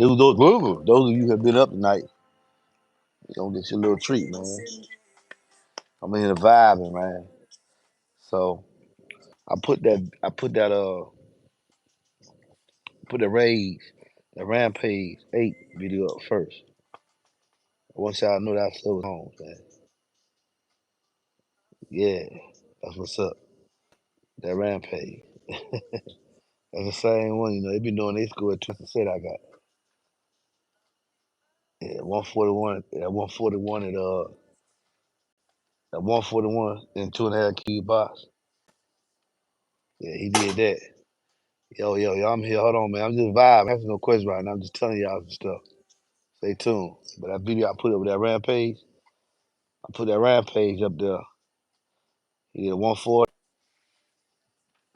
those of you who have been up tonight, you gonna get your little treat, man. I'm in here vibing, man. So I put the Rampage 8 video up first. I want y'all to know that stuff was home, man. Yeah, that's what's up. That Rampage. That's the same one, you know. They been doing their school at twice the set I got. Yeah, 141. Yeah, 141 at 141 in 2.5 cube box. Yeah, he did that. Yo, I'm here. Hold on, man. I'm just vibing. Answering no questions right now. I'm just telling y'all some stuff. Stay tuned. But that video I put up with that Rampage, I put that Rampage up there. He did 140.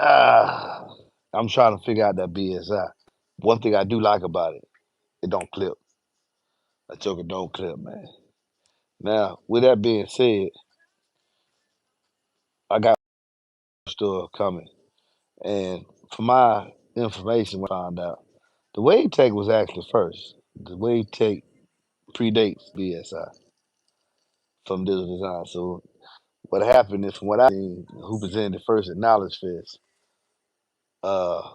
Ah, I'm trying to figure out that BSI. One thing I do like about it, it don't clip. That joker don't clip, man. Now, with that being said, I got stuff coming. And for my information, I found out the Wave Tech was actually first. The Wave Tech predates BSI from Digital Design. So what happened is, from what I seen, who presented first at Knowledge Fest,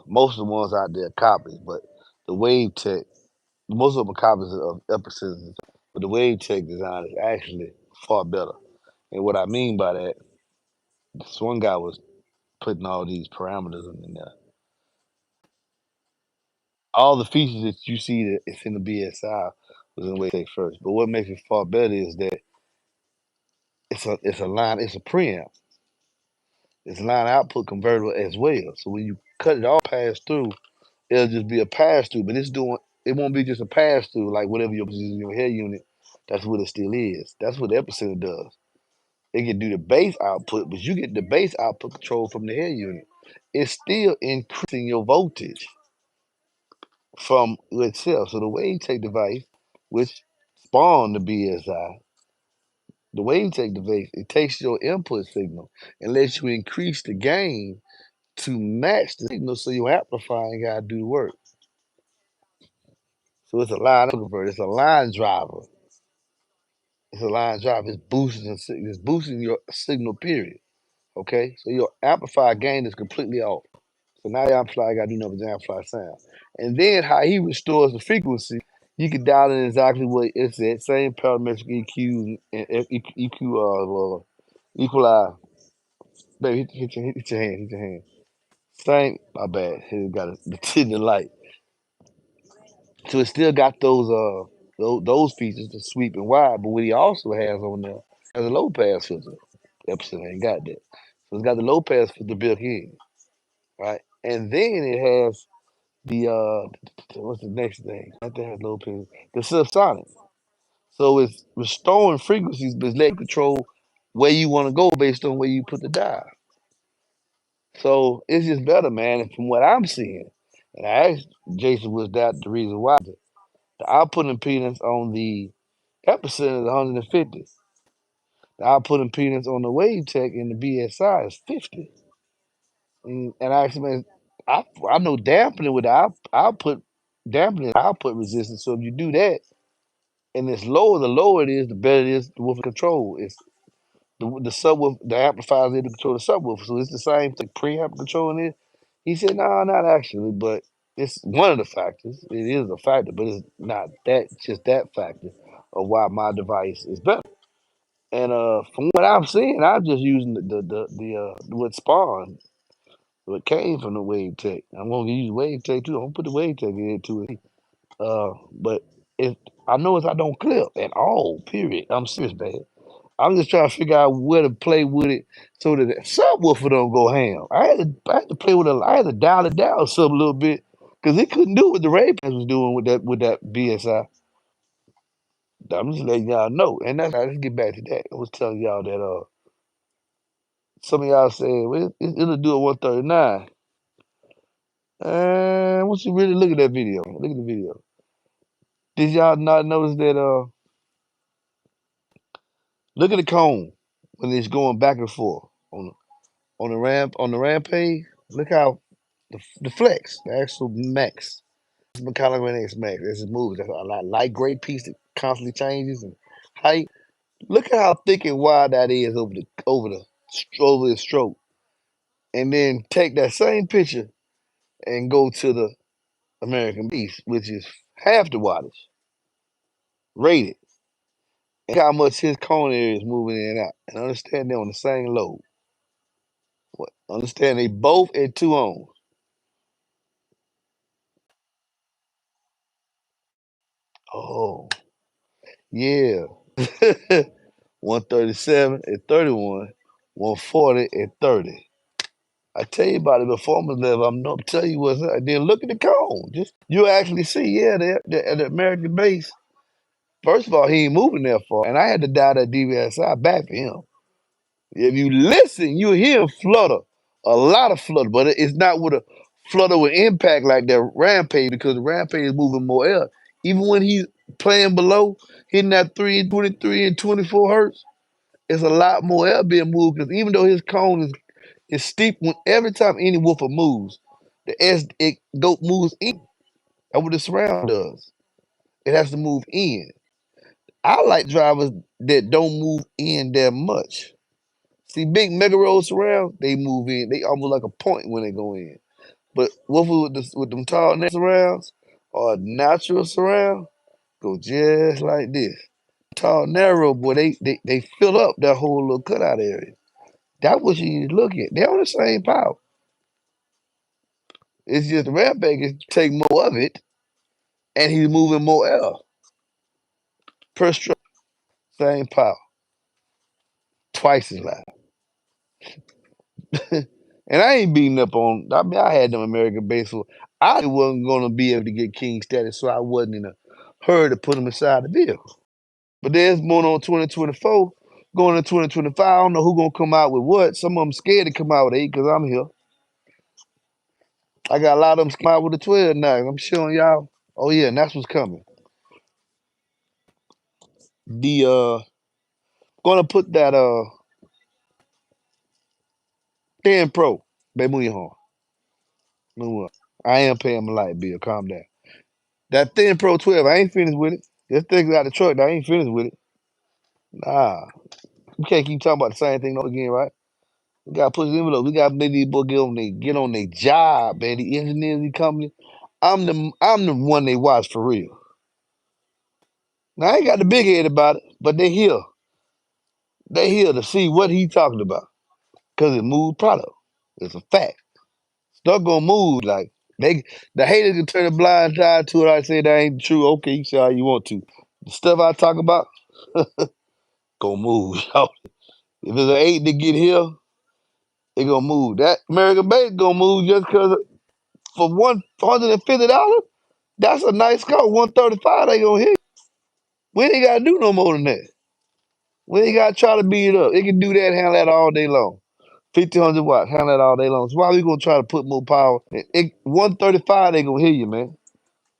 most of the ones out there are copies, but the Wave Tech, most of them are copies of Epicenters, but the Wave Tech design is actually far better. And what I mean by that, this one guy was putting all these parameters in there. All the features that you see that it's in the BSI was in the Wave Tech first. But what makes it far better is that it's a preamp. It's a line output converter as well. So when you cut it all pass through, it'll just be a pass through, but it won't be just a pass through like whatever you're using in your head unit. That's what it still is. That's what the epicenter does. It can do the bass output, but you get the bass output control from the head unit. It's still increasing your voltage from itself. So the WaveTech device, which spawned the BSI, the WaveTech device, it takes your input signal and lets you increase the gain to match the signal so your amplifier ain't gotta do the work. So it's a line converter, it's a line driver. It's a line drive. It's boosting your signal. Period. Okay, so your amplifier gain is completely off. So now your amplifier got to do nothing but amplify sound. And then how he restores the frequency, you can dial in exactly what it's at. Same parametric EQ and EQ equalize. Baby, hit your hand, hit your hand. Same. My bad. He got the tin and light. So it still got those features, the sweep and wide. But what he also has on there has a low pass filter. Epson ain't got that. So it's got the low pass filter built in, right? And then it has the what's the next thing? That has low pass, the subsonic. So it's restoring frequencies, but it's letting you control where you want to go based on where you put the dial. So it's just better, man. And from what I'm seeing, and I asked Jason, was that the reason why? The output impedance on the Epicenter is 150. The output impedance on the WaveTech in the BSI is 50. And I actually, man, I know dampening with the output, dampening the output resistance. So if you do that, and it's lower, the lower it is, the better it is with control. It's the subwoofer, the amplifier is able to control the subwoofer. So it's the same thing, preamp controlling it. He said, no, not actually, but it's one of the factors. It is a factor, but it's not just that factor of why my device is better. And from what I'm seeing, I'm just using what spawned, what came from the Wave Tech. I'm gonna use Wave Tech too. I'm gonna put the Wave Tech into it. But if I notice I don't clip at all, period. I'm serious, man. I'm just trying to figure out where to play with it so that the subwoofer don't go ham. I had to play with it. I had to dial it down some a little bit because it couldn't do what the Rampage was doing with that BSI. I'm just letting y'all know. And that's let's get back to that. I was telling y'all that some of y'all said, well, it'll do a 139. Once you really look at that video, look at the video. Did y'all not notice that look at the cone when it's going back and forth on the rampage? Look how the flex, the actual max. kind of an X Max. This is moving. That's a light gray piece that constantly changes in height. Look at how thick and wide that is over the stroke, and then take that same picture and go to the American Beast, which is half the wattage rated, and look how much his cone area is moving in and out. And understand they're on the same load. What? Understand they both at 2 ohms. Oh, yeah. 137 at 31, 140 at 30. I tell you about the performance level. I'm not tell you what's up. Then look at the cone. Just you actually see, yeah, they're at the American base. First of all, he ain't moving that far, and I had to dial that DVSI back for him. If you listen, you hear him flutter, a lot of flutter, but it's not with a flutter with impact like that Rampage because the Rampage is moving more air. Even when he's playing below, hitting that 323 and 24 hertz, it's a lot more air being moved because even though his cone is steep, when every time any woofer moves, the S it go moves in. That's what the surround does. It has to move in. I like drivers that don't move in that much. See, big mega road surrounds, they move in. They almost like a point when they go in. But woofers with them tall net surrounds or natural surround go just like this. Tall narrow, boy, they fill up that whole little cutout area. That's what you need to look at. They're on the same power. It's just the Rampage is take more of it, and he's moving more air per stroke. Same power, twice as loud. And I ain't beating up on. I mean, I had them American base, so I wasn't gonna be able to get king status, so I wasn't in a hurry to put them inside the vehicle. But there's more on 2024, going to 2025. I don't know who gonna come out with what. Some of them scared to come out with 8 because I'm here. I got a lot of them come out with the 12 now. I'm showing y'all. Oh yeah, and that's what's coming. The gonna put that 10 Pro. Baby, move your horn. Move up. I am paying my light bill. Calm down. That 10 Pro 12, I ain't finished with it. This thing's out the truck. I ain't finished with it. Nah. We can't keep talking about the same thing again, right? We gotta push the envelope. We gotta make these boys get on their job, man. The engineers, the company. I'm the one they watch for real. Now I ain't got the big head about it, but they here. They here to see what he talking about. Cause it moves product. It's a fact. Stuff gonna move. Like the haters can turn a blind eye to it. I say that ain't true. Okay, you say how you want to. The stuff I talk about, gonna move. If it's an 8 to get here, it gonna move. That American base gonna move just cause for $150, that's a nice car. 135, they gonna hit. We ain't gotta do no more than that. We ain't gotta try to beat it up. It can do that, handle that all day long. 1500 watts, handle that all day long. So why we gonna try to put more power? 135, they gonna hear you, man.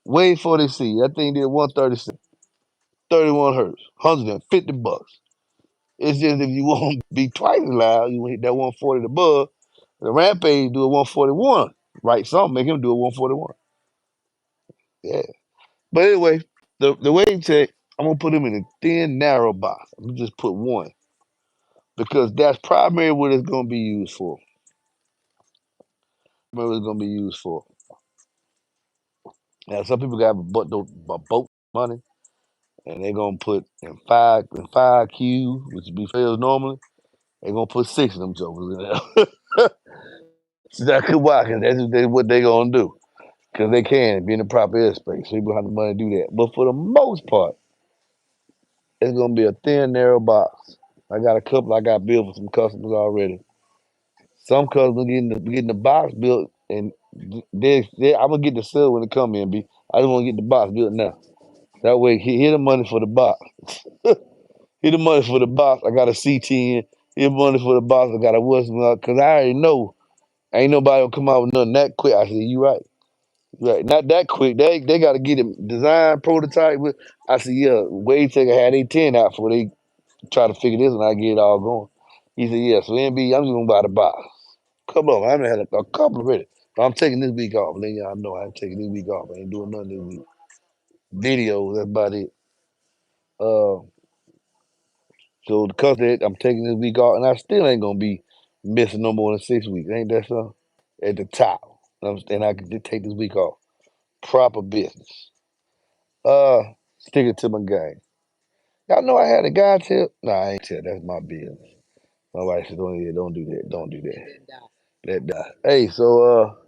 Wait for they see. That thing did 136, 31 hertz, $150. It's just if you want to be twice as loud, you hit that 140 above. The Rampage do a 141. Right, some make him do a 141. Yeah. But anyway, the wave tech, I'm gonna put him in a thin, narrow box. I'm gonna just put one. Because that's primarily what it's gonna be used for. What it's gonna be used for. Now some people got a boat money and they're gonna put in five Q, which would be fails normally, they're gonna put 6 of them jokers in there. So that could why, because that's what they gonna do. Because they can be in the proper airspace. So people have the money to do that. But for the most part, it's gonna be a thin, narrow box. I got a couple I got built for some customers already. Some customers getting the box built, and I'm gonna get the sale when it come in. I just want to get the box built now. That way, here the money for the box. Here the money for the box. I got a C10. Here the money for the box. I got a Western because I already know ain't nobody gonna come out with nothing that quick. I said, you right. Right, not that quick. They got to get it design prototype. I said, yeah, Wade Taker had a 10 out before they try to figure this and I get it all going. He said, yeah, so NB, I'm just gonna buy the box. Couple of them. I done had a couple already. I'm taking this week off. Letting y'all know I'm taking this week off. I ain't doing nothing this week. Videos, that's about it. Uh, so because of that, I'm taking this week off, and I still ain't gonna be missing no more than 6 weeks. Ain't that so? At the top, and I can just take this week off. Proper business. Sticking to my game. Y'all know I had a guy tell. Nah, I ain't tell. That's my business. My wife said, don't do that. Don't do that. Let die. Hey, so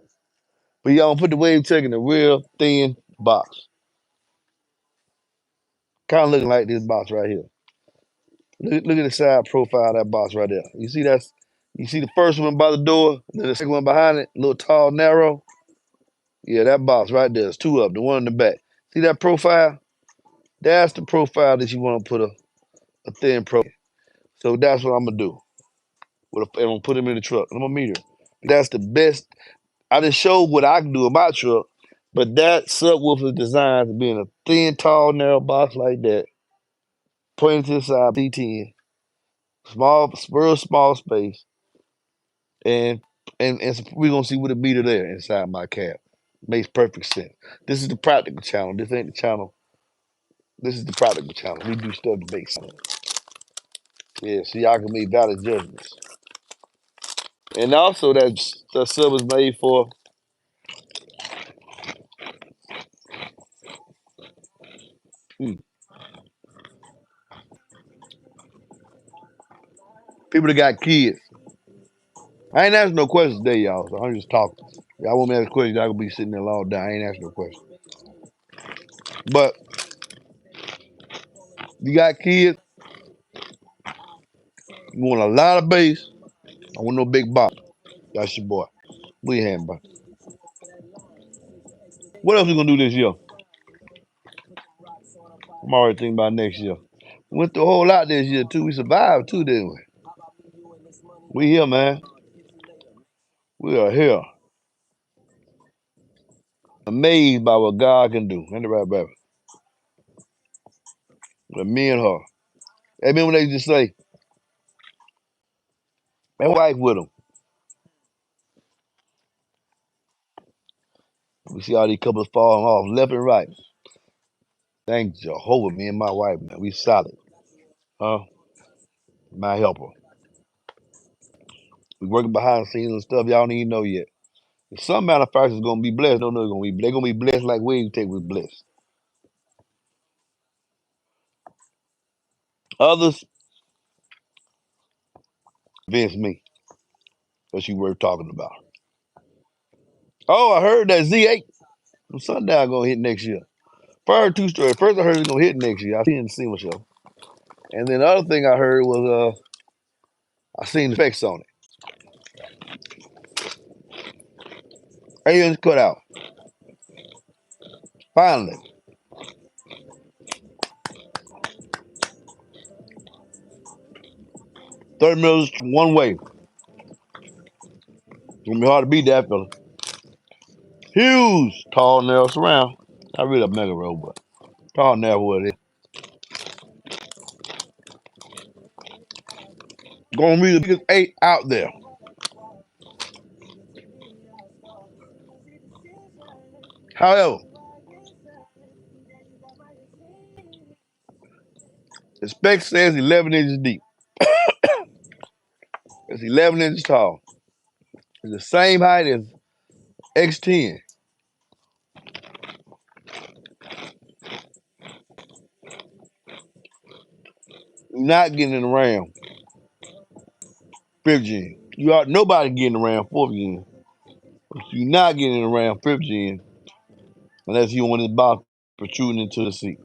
but y'all put the wave check in the real thin box. Kind of looking like this box right here. Look at the side profile of that box right there. You see the first one by the door, then the second one behind it, a little tall, narrow. Yeah, that box right there. There's two of them, the one in the back. See that profile? That's the profile that you want to put a thin profile. So that's what I'm gonna do. And I'm gonna put him in the truck. I'm gonna meet her. That's the best. I just showed what I can do in my truck, but that subwoofer is designed to be in a thin, tall, narrow box like that, pointing to the side, P10, real small space, and we're gonna see what a meter there inside my cab. Makes perfect sense. This is the practical channel. This ain't the channel. This is the practical channel. We do stuff to make sense. Yeah, so y'all can make valid judgments. And also that sub is made for people that got kids. I ain't asking no questions today, y'all. So I'm just talking. Y'all want me to ask questions, y'all gonna be sitting there long down. I ain't asking no questions. But you got kids, you want a lot of bass. I want no big box. That's your boy. We hand, bro. What else we gonna do this year? I'm already thinking about next year. We went through a whole lot this year too. We survived too, didn't we? We here, man. We are here. Amazed by what God can do. Ain't it right, baby? With me and her. Hey, remember when they just say, my wife with them. We see all these couples falling off left and right. Thank Jehovah, me and my wife, man. We solid. Huh? My helper. We working behind the scenes and stuff y'all don't even know yet. Some manufacturers gonna be blessed. Don't know they're gonna be. They're gonna be blessed like Wave Tech was blessed. Others convince me that you were talking about. Oh, I heard that Z8 from Sundown gonna hit next year. First two stories. First I heard it's gonna hit next year. I didn't see myself. And then the other thing I heard was I seen the specs on it. 8-inch cutout. Finally. 30 mils one way. It's gonna be hard to beat that fella. Huge, tall, narrow surround. Not really a mega road, but tall, narrow what it is. Gonna be the biggest 8 out there. However, the spec says 11 inches deep. It's 11 inches tall. It's the same height as X10. You're not getting in the Ram 5th gen. Nobody getting around 4th gen. You're not getting in the Ram 5th gen unless you want this box protruding into the seat.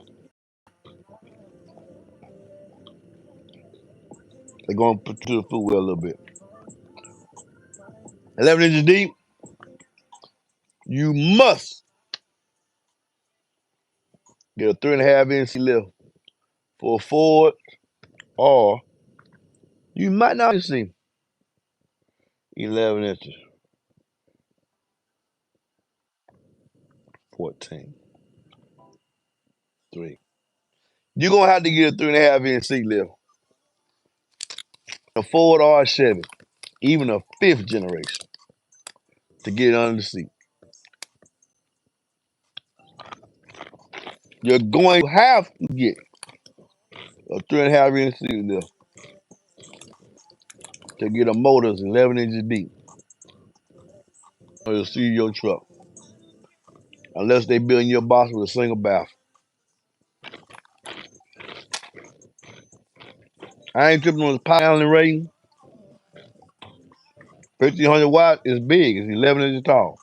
They're going to put to the footwell a little bit. 11 inches deep. You must get a 3.5-inch lift for a Ford, or you might not see 11 inches, 14, 3. You're going to have to get a 3.5-inch seat lift. A Ford or a Chevy, even a 5th generation. to get it under the seat. You're going to have to get a 3.5-inch seat lift to get a motor that's 11 inches deep. Or you'll see your truck. Unless they build your box with a single bath. I ain't tripping on the power handling rating. 1,500 watts is big. It's 11 inches tall.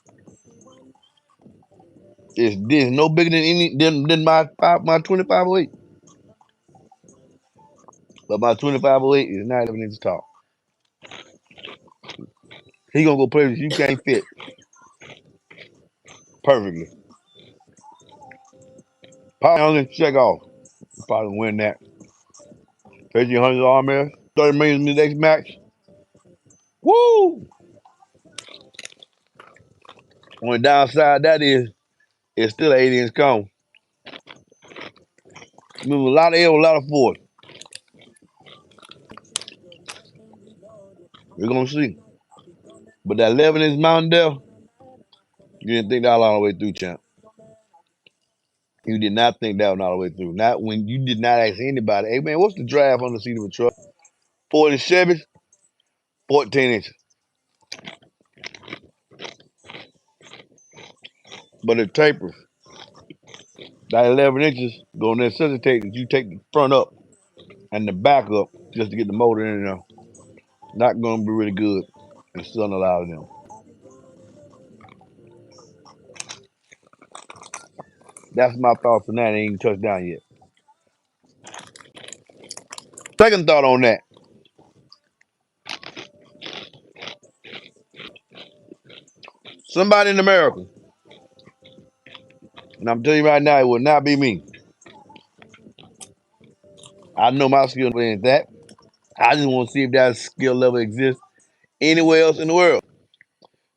It's no bigger than my 2508. But my 2508 is not 11 inches tall. He gonna go places you can't fit perfectly. Power handling, check off. You probably win that. 1,500 RMS, 30 million in the next match. Woo! On the downside, that is, it's still an 8-inch cone. Moving a lot of air, a lot of force. We're gonna see. But that 11-inch Mountain Dew, you didn't think that all the way through, champ. You did not think that one all the way through. Not when you did not ask anybody, hey man, what's the draft on the seat of a truck? 40 Chevys, 14 inches. But it tapers. That 11 inches gonna necessitate that you take the front up and the back up just to get the motor in there. Not gonna be really good. And still not allowed them. That's my thoughts on that. Ain't even touched down yet. Second thought on that. Somebody in America, and I'm telling you right now, it will not be me. I know my skill ain't that. I just want to see if that skill level exists anywhere else in the world,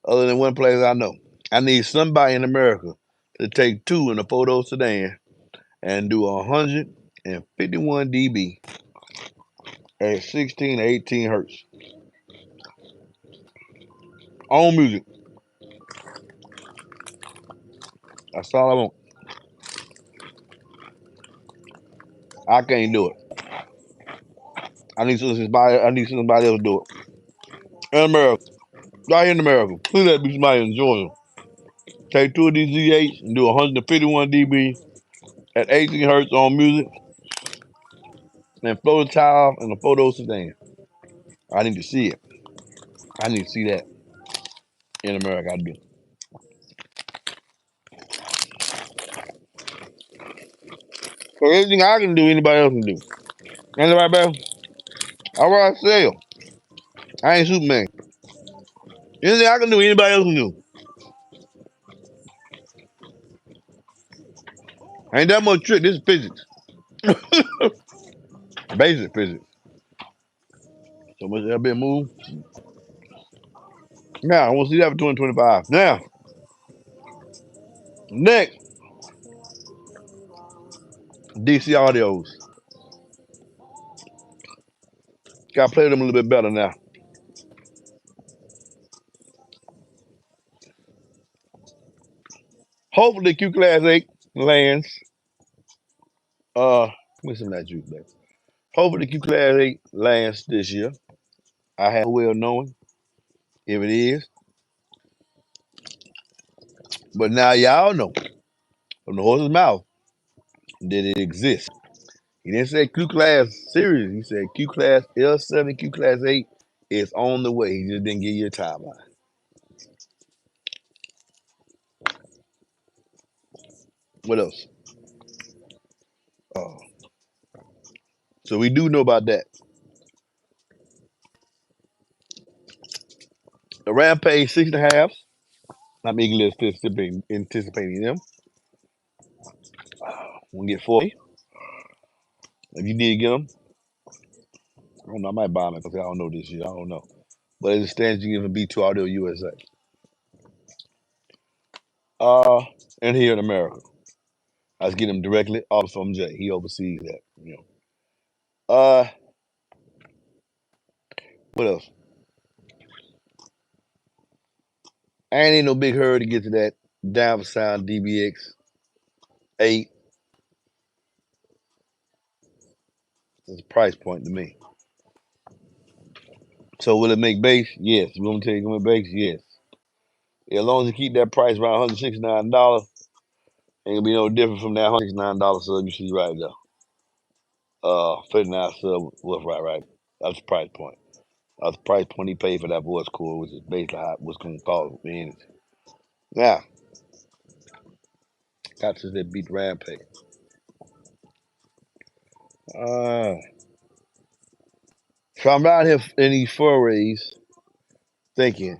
other than one place I know. I need somebody in America to take two in a 4-door sedan and do 151 dB at 16 to 18 hertz on music. That's all I want. I can't do it. I need somebody else to do it. In America. Right here in America. Please let me somebody in Georgia. Take two of these Z8s and do 151 dB at 18 hertz on music and float a tile and a photo sedan. I need to see it. I need to see that in America. I do. So anything I can do, anybody else can do. Ain't that right, Bell? All right, I sell. I ain't Superman. Anything I can do, anybody else can do. Ain't that much trick. This is physics. Basic physics. So much that been moved. Now, I want to see that for 2025. Now, next, DC Audios. Got to play them a little bit better now. Hopefully, Q Class 8 lands. Where's some of that juice, baby? Hopefully, Q Class 8 lands this year. I have no way of knowing if it is. But now y'all know from the horse's mouth that it exists. He didn't say Q Class series. He said Q Class L7, Q Class 8 is on the way. He just didn't give you a timeline. What else? Uh, so we do know about that. The Rampage 6.5. I'm eagerly anticipating them. We'll get 40. If you need to get them, I don't know. I might buy them because I don't know this year. I don't know. But as it stands, you can even B2 Audio USA. And here in America. I was getting them directly off from Jay. He oversees that. What else? ain't no big hurry to get to that down sound DBX 8. It's a price point to me. So will it make bass? Yes. You want me to tell you gonna make bass? Yes. As long as you keep that price around $169, ain't gonna be no different from that $169 sub you see right there. 59 sub was right. That's the price point. That's the price point he paid for that voice cord, which is basically what's gonna call it. Now, got to that beat Rampage. So I'm out here in these forays thinking,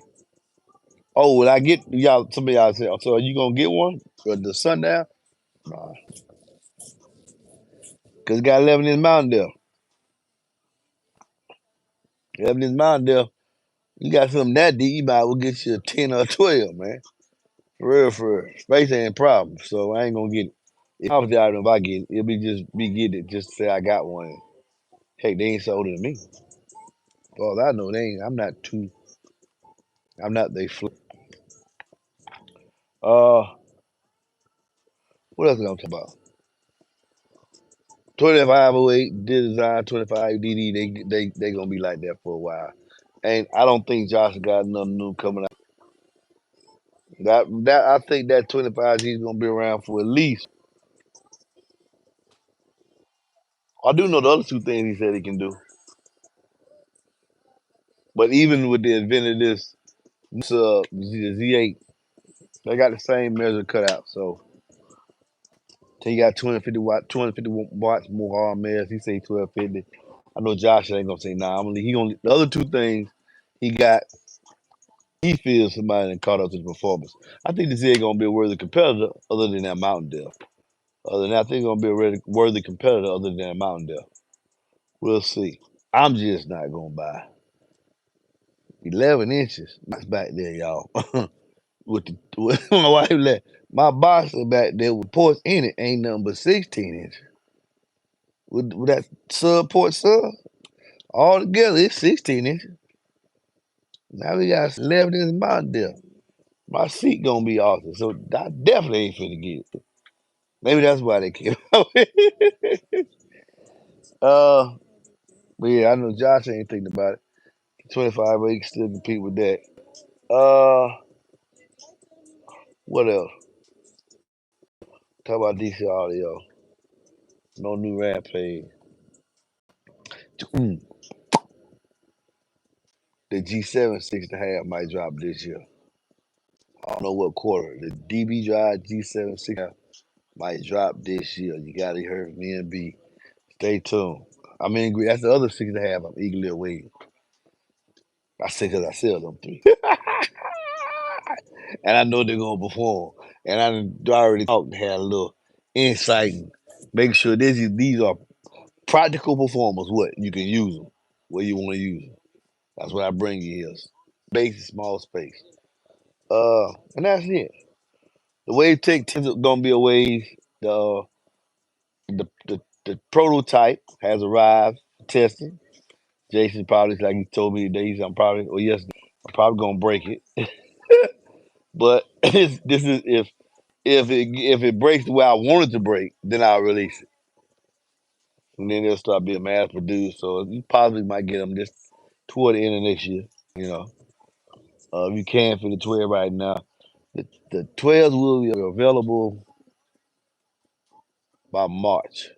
oh, will I get y'all? Some of y'all say, so are you gonna get one for the sundown? Nah, cause it got 11 in Mountain Dew. 11 in Mountain Dew. You got something that deep, you might well get you a 10 or a 12, man. For real. Space ain't a problem, so I ain't gonna get it. If I was out, if I get it, it'll be just me getting it just to say I got one. Heck, they ain't sold it to me. Well, I know they ain't. I'm not they flip. What else am I talking about? 2508 design, 25DD. They gonna be like that for a while. And I don't think Josh got nothing new coming out. That I think that 25G is gonna be around for at least. I do know the other two things he said he can do. But even with the advent of this Z8, they got the same measure cut out. So he got 250 watts more RMS. He say 1250. I know Josh ain't gonna say nah. He gonna the other two things he got. He feels somebody that caught up to the performance. I think this is gonna be a worthy competitor other than that Mountain Dew. Other than that, I think it's gonna be a worthy competitor other than that Mountain Dew. We'll see. I'm just not gonna buy 11 inches. That's back there, y'all. with my wife left. My boxer back there with ports in it ain't nothing but 16 inches. With that port sub, all together it's 16 inches. Now we got 11 inches Mountain Dew. My seat gonna be awesome, so I definitely ain't finna get it. Maybe that's why they came out with it. But yeah, I know Josh ain't thinking about it. 25, but he can still compete with that. What else? Talk about DC audio. No new Rampage. The G7 6.5 might drop this year. I don't know what quarter. The DB Drive G7 6.5 might drop this year. You gotta hear me and B. Stay tuned. That's the other 6.5 I'm eagerly awaiting. I say because I sell them three. And I know they're gonna perform. And I already talked, had a little insight, and make sure these are practical performers. What you can use them, where you want to use them. That's what I bring you here. Basic, small space. And that's it. The Wave Tech 10 is gonna be a wave. The the prototype has arrived for testing. Jason probably, like he told me today, I'm probably gonna break it. But this is if it breaks the way I want it to break, then I'll release it, and then it'll start being mass produced. So you possibly might get them just toward the end of next year. You know, if you can for the 12 right now, the 12s will be available by March.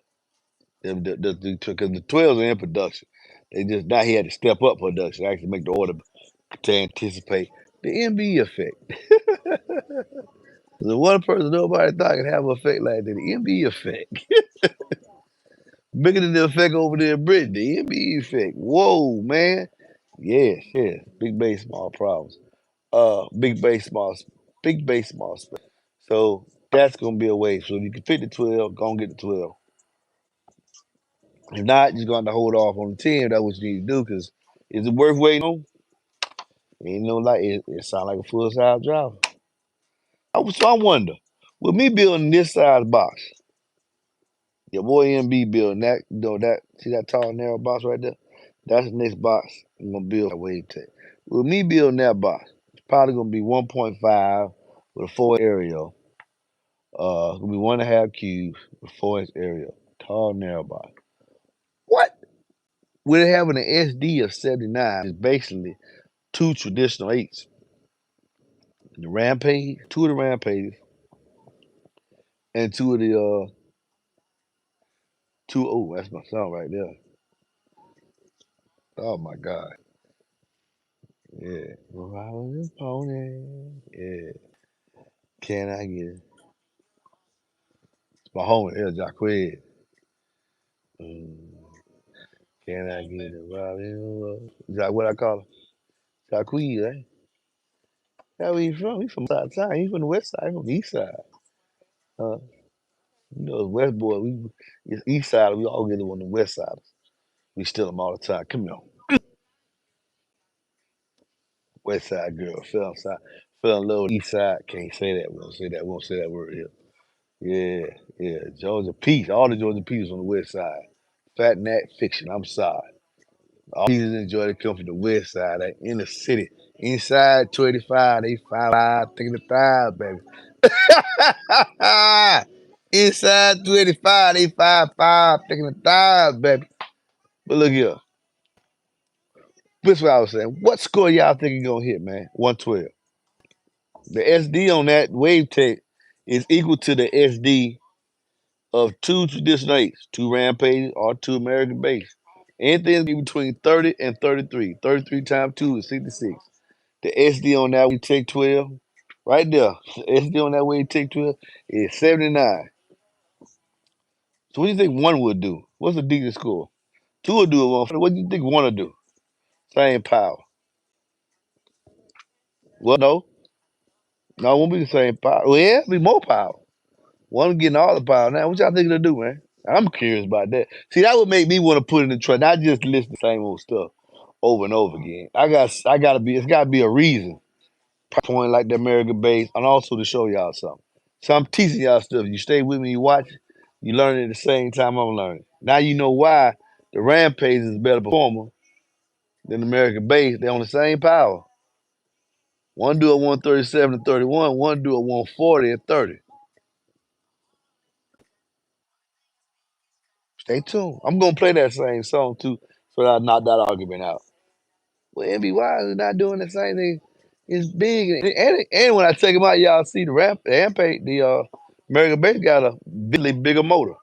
Because the 12s are in production. They just now he had to step up production, actually make the order to anticipate the MBE effect. The one person nobody thought could have an effect like that, the MBE effect. Bigger than the effect over there in Britain, the MBE effect. Whoa, man. Yes. Big base, small problems. Big base, small space. So that's gonna be a way. So if you can fit the 12, go and get the 12. If not, you're gonna have to hold off on the 10. That's what you need to do. Cause is it worth waiting on? Ain't no like it sounds like a full size driver. So I wonder, with me building this size box, your boy MB building that, see that tall narrow box right there? That's the next box I'm gonna build a Wave Tech. With me building that box, probably gonna be 1.5 with a 4 aerial. Gonna be 1.5 cubes with 4-inch aerial. Tall, narrow body. What? With having an SD of 79 is basically 2 traditional 8s. The Rampage, 2 of the Rampages, and 2 of the oh, that's my song right there. Oh my God. Yeah. Riding this pony. Yeah. Can I get it? It's my homie here, Jacquez. Mm, can I get it? Riding is that what I call him? Jacquez, eh? That's where he from. He from side of town. He from the west side. He from the east side. Uh, you know, West boy, it's east side. We all get them on the west side. We steal them all the time. Come here. West side girl. Fell in love with east side. Can't say that. We don't say that. We won't say that word here. Yeah, yeah. Georgia Peace. All the Georgia Peace on the west side. Fat Nat Fiction. I'm sorry. All these enjoy to come from the west side, they in the city. Inside 285, they 5 thinking the thighs, baby. Inside 285, they 5 thinking the thighs, baby. But look here. This is what I was saying. What score y'all think you gonna hit, man? 112. The SD on that wave tape is equal to the SD of 2 traditional 8s, 2 Rampage or 2 American base. Anything between 30 and 33. 33 times 2 is 66. The SD on that we take 12. Right there. The SD on that way you take 12 is 79. So what do you think one would do? What's the deepest score? Two will do it 140. What do you think one will do? Same power. Well, no. No, it won't be the same power. Well, yeah, it'll be more power. One getting all the power now. What y'all think it'll do, man? I'm curious about that. See, that would make me want to put in the truck, not just listen to the same old stuff over and over again. It's gotta be a reason. Point like the American base, and also to show y'all something. So I'm teaching y'all stuff. You stay with me, you watch, you learn it at the same time I'm learning. Now you know why the Rampage is a better performer than the American base. They're on the same power. One do it 137 and 31, one do it 140 and 30. Stay tuned. I'm gonna play that same song too, so that I knock that argument out. Well, MBY is not doing the same thing. It's big, and when I take them out, y'all see the Rampage, the American base got a really bigger motor.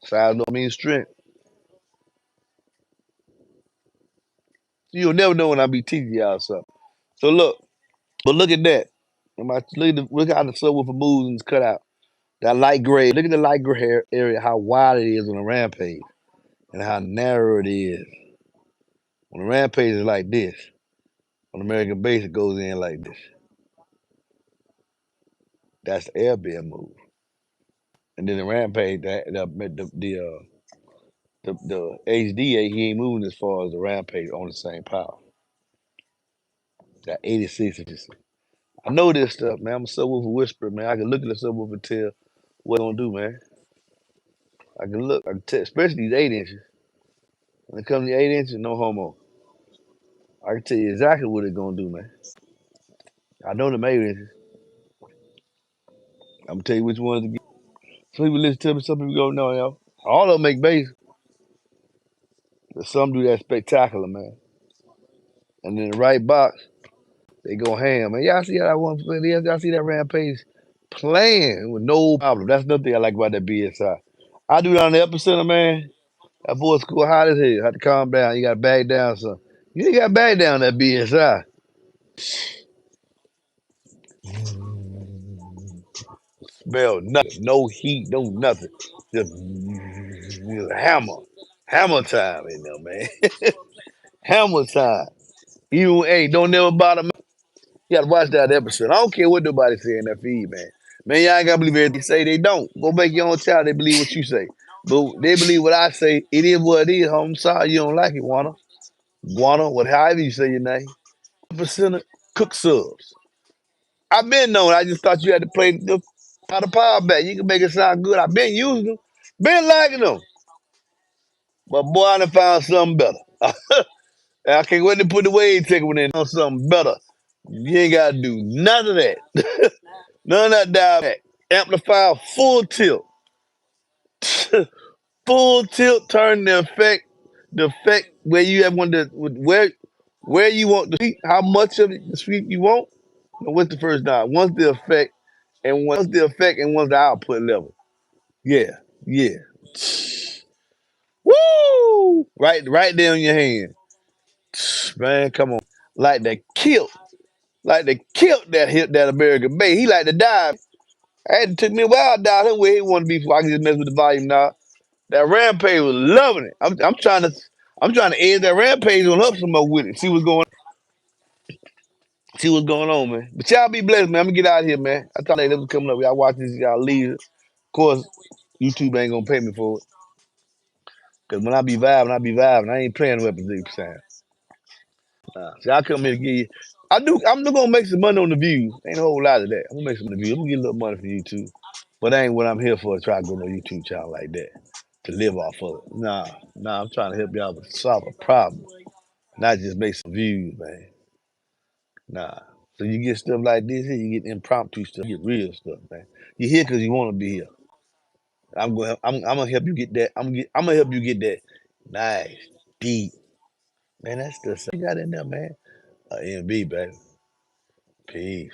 Size don't mean strength. You'll never know when I be teaching y'all something. So look at that. Look how the subwoofer moves and it's cut out. That light gray. Look at the light gray area, how wide it is on the Rampage, and how narrow it is. On the Rampage, it's like this. On the American base, it goes in like this. That's the air being moved. And then the Rampage, the HDA, he ain't moving as far as the Rampage on the same power. Got 86 inches. I know this stuff, man. I'm a subwoofer whisperer, man. I can look at the subwoofer and tell what it's gonna do, man. I can look, I can tell, especially these 8 inches. When it comes to 8 inches, no homo. I can tell you exactly what it's gonna do, man. I know the 8 inches. I'm gonna tell you which ones to get. Some people listen to me, some people go, no, yo. All of them make bass, but some do that spectacular, man. And in the right box, they go ham, man. Y'all see how that one, y'all see that Rampage playing with no problem. That's another thing I like about that BSI. I do that on the epicenter, man. That boy school hot as hell. Had to calm down. You gotta back down some. You ain't gotta back down that BSI. Smell nothing. No heat, no nothing. Just hammer. Hammer time in there, man. Hammer time. You hey, don't never bother me. You gotta watch that episode. I don't care what nobody say in that feed, man. Man, y'all ain't gotta believe everything they say. They don't. Go make your own child. They believe what you say. But they believe what I say. It is what it is. I'm sorry you don't like it, Wanna. Guana, however you say your name. Percent cook subs. I've been known. I just thought you had to play the power back. You can make it sound good. I've been using them. Been liking them. But boy, I done found something better. I can't wait to put the wave ticket in on something better. You ain't gotta do none of that. None of that dial back. Amplifier full tilt. Full tilt, turn the effect where you have one to where you want the sweep, how much of the sweep you want. What's the first dial? One's the effect and one's the output level. Yeah, yeah. Woo! Right there in your hand. Man, come on. Like the kilt. Like the kilt that hit that American Bay. He like to dive. I had to took me a while down here where he wanted to be before I could just mess with the volume now. That Rampage was loving it. I'm trying to edge that Rampage on up some more with it. See what's going on, man. But y'all be blessed, man. I'm gonna get out of here, man. I thought they was coming up. Y'all watch this, y'all leave. Of course, YouTube ain't gonna pay me for it. Cause when I be vibing. I ain't playing weapons deep sound. So I come here to give you. I'm gonna make some money on the views. Ain't a whole lot of that. I'm gonna make some of the views. I'm gonna get a little money from YouTube. But that ain't what I'm here for. To try to go on a YouTube channel like that to live off of it. Nah. I'm trying to help y'all solve a problem, not just make some views, man. Nah. So you get stuff like this here. You get impromptu stuff. You get real stuff, man. You here because you want to be here. I'm gonna help you get that. I'm gonna help you get that nice, deep, man. That's the stuff you got in there, man. MB, baby. Peace.